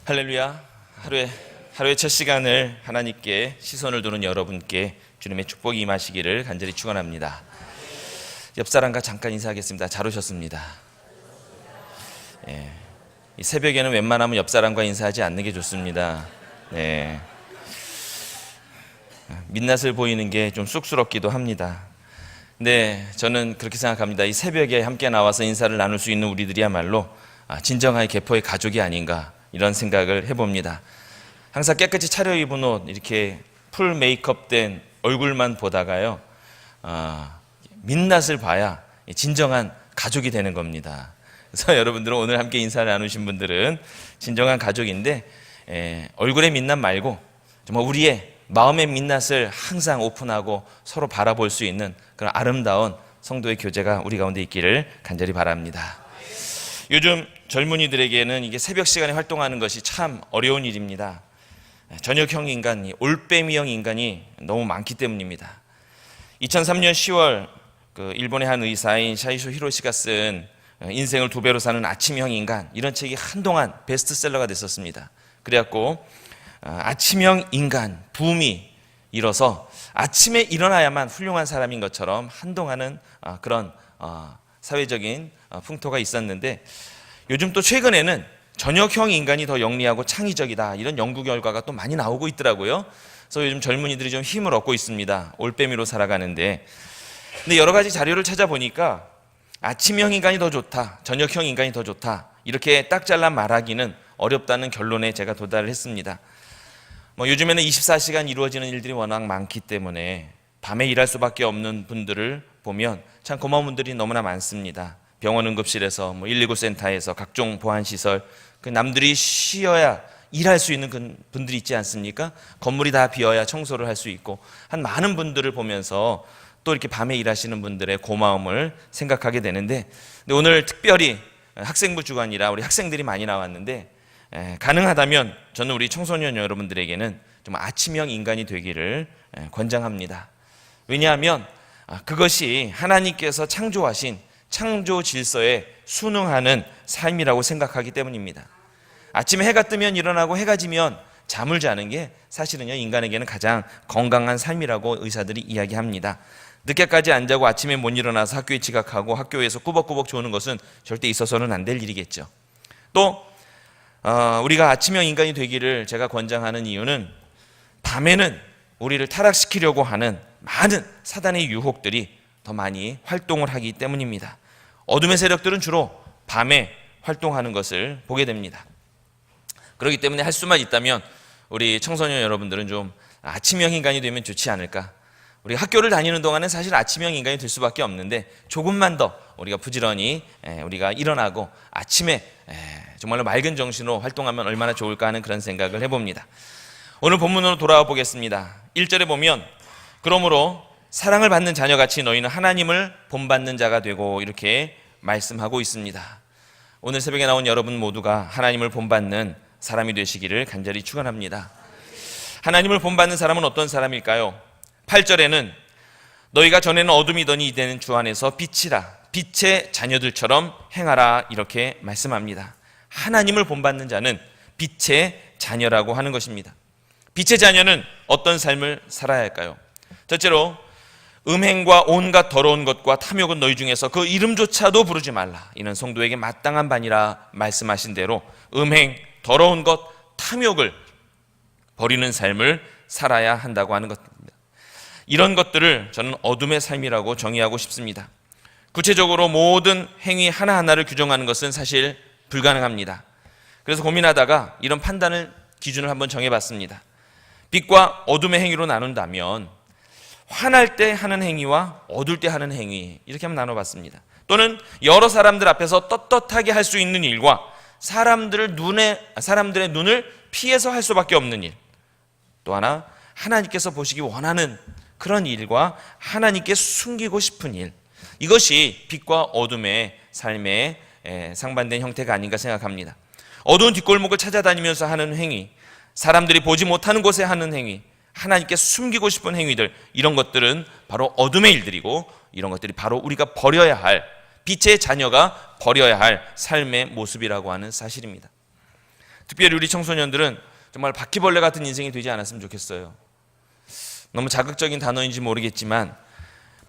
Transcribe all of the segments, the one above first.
할렐루야. 하루의 첫 시간을 하나님께 시선을 두는 여러분께 주님의 축복이 임하시기를 간절히 축원합니다. 옆 사람과 잠깐 인사하겠습니다. 잘 오셨습니다. 이 새벽에는 웬만하면 옆 사람과 인사하지 않는 게 좋습니다. 민낯을 보이는 게 좀 쑥스럽기도 합니다. 근데 저는 그렇게 생각합니다. 이 새벽에 함께 나와서 인사를 나눌 수 있는 우리들이야말로 진정한 개포의 가족이 아닌가, 이런 생각을 해봅니다. 항상 깨끗이 차려입은 옷, 이렇게 풀 메이크업된 얼굴만 보다가요, 민낯을 봐야 진정한 가족이 되는 겁니다. 그래서 여러분들은 오늘 함께 인사를 나누신 분들은 진정한 가족인데, 얼굴의 민낯 말고 정말 우리의 마음의 민낯을 항상 오픈하고 서로 바라볼 수 있는 그런 아름다운 성도의 교제가 우리 가운데 있기를 간절히 바랍니다. 요즘 젊은이들에게는 이게 새벽 시간에 활동하는 것이 참 어려운 일입니다. 저녁형 인간이, 올빼미형 인간이 너무 많기 때문입니다. 2003년 10월 일본의 한 의사인 샤이쇼 히로시가 쓴 인생을 두 배로 사는 아침형 인간, 이런 책이 한동안 베스트셀러가 됐었습니다. 그래갖고 아침형 인간 붐이 일어서 아침에 일어나야만 훌륭한 사람인 것처럼 한동안은 그런 사회적인 풍토가 있었는데, 요즘 또 최근에는 저녁형 인간이 더 영리하고 창의적이다, 이런 연구 결과가 또 많이 나오고 있더라고요. 그래서 요즘 젊은이들이 좀 힘을 얻고 있습니다. 올빼미로 살아가는데. 근데 여러 가지 자료를 찾아보니까 아침형 인간이 더 좋다, 저녁형 인간이 더 좋다, 이렇게 딱 잘라 말하기는 어렵다는 결론에 제가 도달을 했습니다. 요즘에는 24시간 이루어지는 일들이 워낙 많기 때문에 밤에 일할 수밖에 없는 분들을 보면 참 고마운 분들이 너무나 많습니다. 병원 응급실에서 119 센터에서 각종 보안시설, 남들이 쉬어야 일할 수 있는 분들이 있지 않습니까? 건물이 다 비어야 청소를 할 수 있고, 한 많은 분들을 보면서 또 이렇게 밤에 일하시는 분들의 고마움을 생각하게 되는데, 근데 오늘 특별히 학생부 주간이라 우리 학생들이 많이 나왔는데, 가능하다면 저는 우리 청소년 여러분들에게는 좀 아침형 인간이 되기를 권장합니다. 왜냐하면 그것이 하나님께서 창조하신 창조 질서에 순응하는 삶이라고 생각하기 때문입니다. 아침에 해가 뜨면 일어나고 해가 지면 잠을 자는 게 사실은요, 인간에게는 가장 건강한 삶이라고 의사들이 이야기합니다. 늦게까지 안 자고 아침에 못 일어나서 학교에 지각하고 학교에서 꾸벅꾸벅 조는 것은 절대 있어서는 안 될 일이겠죠. 또 우리가 아침형 인간이 되기를 제가 권장하는 이유는, 밤에는 우리를 타락시키려고 하는 많은 사단의 유혹들이 더 많이 활동을 하기 때문입니다. 어둠의 세력들은 주로 밤에 활동하는 것을 보게 됩니다. 그렇기 때문에 할 수만 있다면 우리 청소년 여러분들은 좀 아침형 인간이 되면 좋지 않을까. 우리가 학교를 다니는 동안은 사실 아침형 인간이 될 수밖에 없는데, 조금만 더 우리가 부지런히 우리가 일어나고 아침에 정말로 맑은 정신으로 활동하면 얼마나 좋을까 하는 그런 생각을 해봅니다. 오늘 본문으로 돌아와 보겠습니다. 1절에 보면, 그러므로 사랑을 받는 자녀같이 너희는 하나님을 본받는 자가 되고, 이렇게 말씀하고 있습니다. 오늘 새벽에 나온 여러분 모두가 하나님을 본받는 사람이 되시기를 간절히 축원합니다. 하나님을 본받는 사람은 어떤 사람일까요? 8절에는 너희가 전에는 어둠이더니 이제는 주 안에서 빛이라, 빛의 자녀들처럼 행하라, 이렇게 말씀합니다. 하나님을 본받는 자는 빛의 자녀라고 하는 것입니다. 빛의 자녀는 어떤 삶을 살아야 할까요? 첫째로, 음행과 온갖 더러운 것과 탐욕은 너희 중에서 그 이름조차도 부르지 말라. 이는 성도에게 마땅한 바니라 말씀하신 대로 음행, 더러운 것, 탐욕을 버리는 삶을 살아야 한다고 하는 것입니다. 이런 것들을 저는 어둠의 삶이라고 정의하고 싶습니다. 구체적으로 모든 행위 하나하나를 규정하는 것은 사실 불가능합니다. 그래서 고민하다가 이런 판단을, 기준을 한번 정해봤습니다. 빛과 어둠의 행위로 나눈다면, 화날 때 하는 행위와 어둘 때 하는 행위, 이렇게 한번 나눠봤습니다. 또는 여러 사람들 앞에서 떳떳하게 할 수 있는 일과 사람들의 눈을 피해서 할 수밖에 없는 일, 또 하나 하나님께서 보시기 원하는 그런 일과 하나님께 숨기고 싶은 일, 이것이 빛과 어둠의 삶의 상반된 형태가 아닌가 생각합니다. 어두운 뒷골목을 찾아다니면서 하는 행위, 사람들이 보지 못하는 곳에 하는 행위, 하나님께 숨기고 싶은 행위들, 이런 것들은 바로 어둠의 일들이고, 이런 것들이 바로 우리가 버려야 할, 빛의 자녀가 버려야 할 삶의 모습이라고 하는 사실입니다. 특별히 우리 청소년들은 정말 바퀴벌레 같은 인생이 되지 않았으면 좋겠어요. 너무 자극적인 단어인지 모르겠지만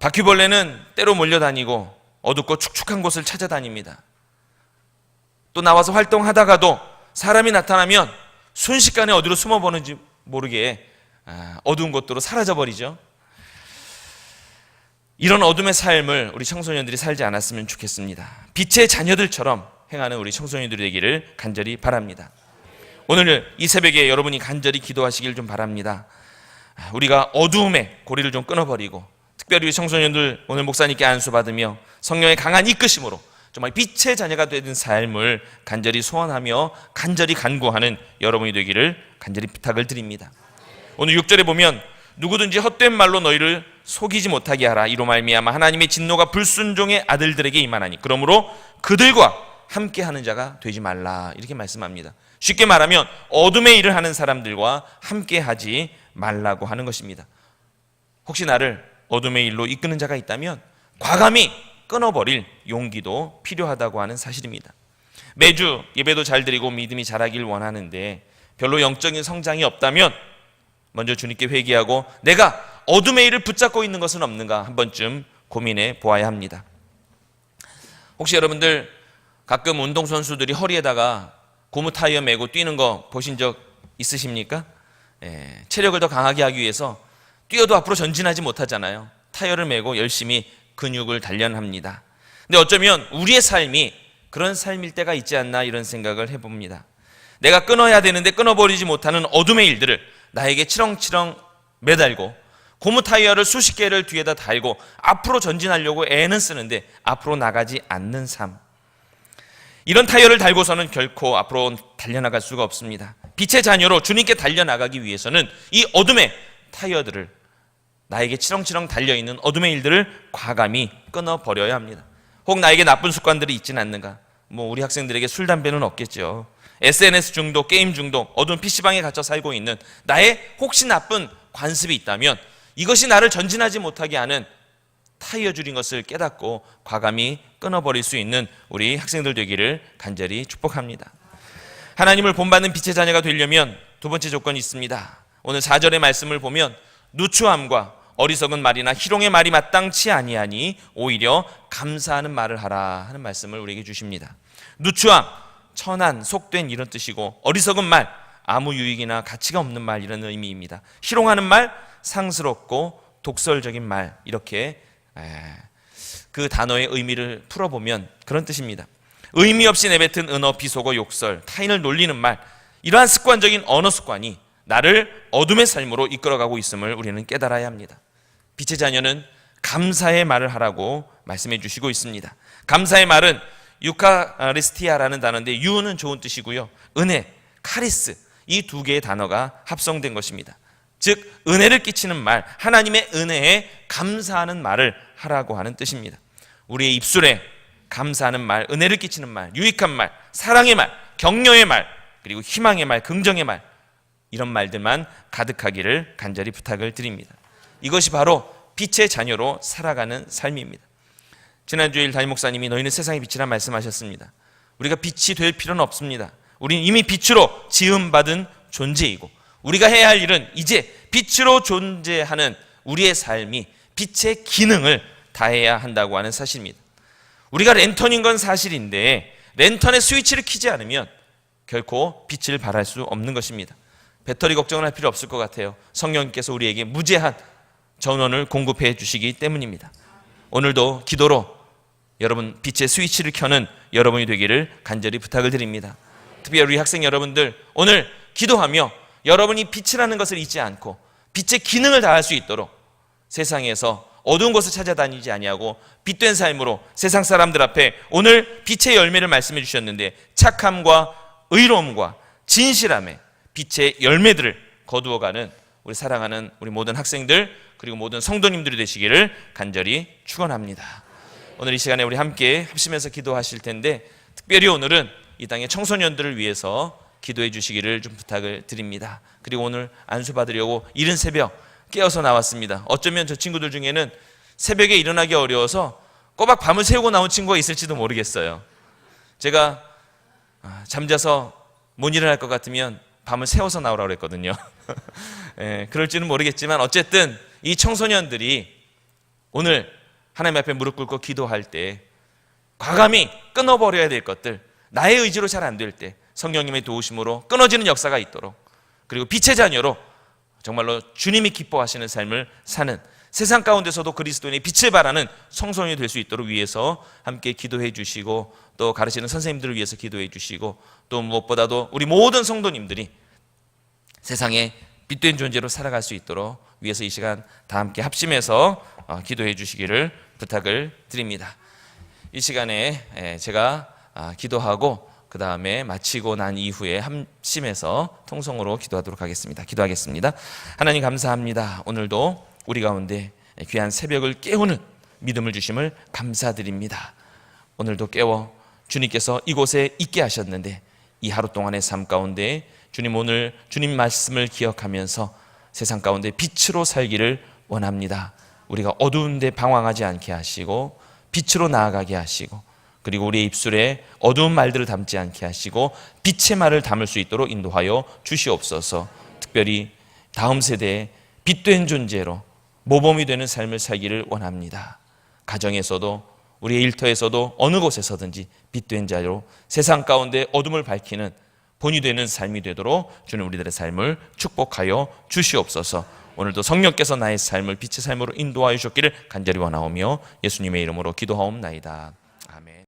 바퀴벌레는 때로 몰려다니고 어둡고 축축한 곳을 찾아다닙니다. 또 나와서 활동하다가도 사람이 나타나면 순식간에 어디로 숨어버는지 모르게 어두운 곳으로 사라져버리죠. 이런 어둠의 삶을 우리 청소년들이 살지 않았으면 좋겠습니다. 빛의 자녀들처럼 행하는 우리 청소년들이 되기를 간절히 바랍니다. 오늘 이 새벽에 여러분이 간절히 기도하시길 좀 바랍니다. 우리가 어두움의 고리를 좀 끊어버리고 특별히 우리 청소년들 오늘 목사님께 안수받으며 성령의 강한 이끄심으로 정말 빛의 자녀가 되는 삶을 간절히 소원하며 간절히 간구하는 여러분이 되기를 간절히 부탁을 드립니다. 오늘 6절에 보면 누구든지 헛된 말로 너희를 속이지 못하게 하라. 이로 말미암아 하나님의 진노가 불순종의 아들들에게 임하나니 그러므로 그들과 함께하는 자가 되지 말라. 이렇게 말씀합니다. 쉽게 말하면 어둠의 일을 하는 사람들과 함께하지 말라고 하는 것입니다. 혹시 나를 어둠의 일로 이끄는 자가 있다면 과감히 끊어버릴 용기도 필요하다고 하는 사실입니다. 매주 예배도 잘 드리고 믿음이 자라길 원하는데 별로 영적인 성장이 없다면 먼저 주님께 회개하고 내가 어둠의 일을 붙잡고 있는 것은 없는가 한 번쯤 고민해 보아야 합니다. 혹시 여러분들 가끔 운동선수들이 허리에다가 고무 타이어 메고 뛰는 거 보신 적 있으십니까? 체력을 더 강하게 하기 위해서 뛰어도 앞으로 전진하지 못하잖아요. 타이어를 메고 열심히 근육을 단련합니다. 근데 어쩌면 우리의 삶이 그런 삶일 때가 있지 않나 이런 생각을 해봅니다. 내가 끊어야 되는데 끊어버리지 못하는 어둠의 일들을 나에게 치렁치렁 매달고 고무 타이어를 수십 개를 뒤에다 달고 앞으로 전진하려고 애는 쓰는데 앞으로 나가지 않는 삶. 이런 타이어를 달고서는 결코 앞으로 달려나갈 수가 없습니다. 빛의 자녀로 주님께 달려나가기 위해서는 이 어둠의 타이어들을 나에게 치렁치렁 달려있는 어둠의 일들을 과감히 끊어버려야 합니다. 혹 나에게 나쁜 습관들이 있지는 않는가? 우리 학생들에게 술, 담배는 없겠죠. SNS 중독, 게임 중독, 어두운 PC방에 갇혀 살고 있는 나의 혹시 나쁜 관습이 있다면 이것이 나를 전진하지 못하게 하는 타이어 줄인 것을 깨닫고 과감히 끊어버릴 수 있는 우리 학생들 되기를 간절히 축복합니다. 하나님을 본받는 빛의 자녀가 되려면 두 번째 조건이 있습니다. 오늘 4절의 말씀을 보면 누추함과 어리석은 말이나 희롱의 말이 마땅치 아니하니 오히려 감사하는 말을 하라 하는 말씀을 우리에게 주십니다. 누추함, 천한, 속된 이런 뜻이고 어리석은 말, 아무 유익이나 가치가 없는 말 이런 의미입니다. 희롱하는 말, 상스럽고 독설적인 말 이렇게 그 단어의 의미를 풀어보면 그런 뜻입니다. 의미 없이 내뱉은 은어, 비속어, 욕설, 타인을 놀리는 말 이러한 습관적인 언어 습관이 나를 어둠의 삶으로 이끌어가고 있음을 우리는 깨달아야 합니다. 빛의 자녀는 감사의 말을 하라고 말씀해 주시고 있습니다. 감사의 말은 유카리스티아라는 단어인데 유는 좋은 뜻이고요. 은혜, 카리스 이 두 개의 단어가 합성된 것입니다. 즉 은혜를 끼치는 말, 하나님의 은혜에 감사하는 말을 하라고 하는 뜻입니다. 우리의 입술에 감사하는 말, 은혜를 끼치는 말, 유익한 말, 사랑의 말, 격려의 말, 그리고 희망의 말, 긍정의 말 이런 말들만 가득하기를 간절히 부탁을 드립니다. 이것이 바로 빛의 자녀로 살아가는 삶입니다. 지난주일 담임 목사님이 너희는 세상의 빛이라 말씀하셨습니다. 우리가 빛이 될 필요는 없습니다. 우리는 이미 빛으로 지음받은 존재이고 우리가 해야 할 일은 이제 빛으로 존재하는 우리의 삶이 빛의 기능을 다해야 한다고 하는 사실입니다. 우리가 랜턴인 건 사실인데 랜턴의 스위치를 켜지 않으면 결코 빛을 발할 수 없는 것입니다. 배터리 걱정을 할 필요 없을 것 같아요. 성령님께서 우리에게 무제한 전원을 공급해 주시기 때문입니다. 오늘도 기도로 여러분 빛의 스위치를 켜는 여러분이 되기를 간절히 부탁을 드립니다. 특히 우리 학생 여러분들 오늘 기도하며 여러분이 빛이라는 것을 잊지 않고 빛의 기능을 다할 수 있도록 세상에서 어두운 곳을 찾아다니지 아니하고 빛된 삶으로 세상 사람들 앞에 오늘 빛의 열매를 말씀해 주셨는데 착함과 의로움과 진실함의 빛의 열매들을 거두어가는 우리 사랑하는 우리 모든 학생들 그리고 모든 성도님들이 되시기를 간절히 축원합니다. 오늘 이 시간에 우리 함께 합심해서 기도하실 텐데 특별히 오늘은 이 땅의 청소년들을 위해서 기도해 주시기를 좀 부탁을 드립니다. 그리고 오늘 안수 받으려고 이른 새벽 깨어서 나왔습니다. 어쩌면 저 친구들 중에는 새벽에 일어나기 어려워서 꼬박 밤을 새우고 나온 친구가 있을지도 모르겠어요. 제가 잠자서 못 일어날 것 같으면 밤을 새워서 나오라고 그랬거든요. 그럴지는 모르겠지만 어쨌든 이 청소년들이 오늘 하나님 앞에 무릎 꿇고 기도할 때 과감히 끊어버려야 될 것들, 나의 의지로 잘 안 될 때 성령님의 도우심으로 끊어지는 역사가 있도록, 그리고 빛의 자녀로 정말로 주님이 기뻐하시는 삶을 사는, 세상 가운데서도 그리스도인의 빛을 발하는 성소년이 될 수 있도록 위해서 함께 기도해 주시고, 또 가르치는 선생님들을 위해서 기도해 주시고, 또 무엇보다도 우리 모든 성도님들이 세상에 빛된 존재로 살아갈 수 있도록 위해서 이 시간 다 함께 합심해서 기도해 주시기를 부탁을 드립니다. 이 시간에 제가 기도하고 그 다음에 마치고 난 이후에 합심해서 통성으로 기도하도록 하겠습니다. 기도하겠습니다. 하나님 감사합니다. 오늘도 우리 가운데 귀한 새벽을 깨우는 믿음을 주심을 감사드립니다. 오늘도 깨워 주님께서 이곳에 있게 하셨는데 이 하루 동안의 삶 가운데 주님, 오늘 주님 말씀을 기억하면서 세상 가운데 빛으로 살기를 원합니다. 우리가 어두운 데 방황하지 않게 하시고 빛으로 나아가게 하시고, 그리고 우리의 입술에 어두운 말들을 담지 않게 하시고 빛의 말을 담을 수 있도록 인도하여 주시옵소서. 특별히 다음 세대에 빛된 존재로 모범이 되는 삶을 살기를 원합니다. 가정에서도 우리의 일터에서도 어느 곳에서든지 빛된 자로 세상 가운데 어둠을 밝히는 본이 되는 삶이 되도록 주님 우리들의 삶을 축복하여 주시옵소서. 오늘도 성령께서 나의 삶을 빛의 삶으로 인도하여 주셨기를 간절히 원하오며 예수님의 이름으로 기도하옵나이다. 아멘.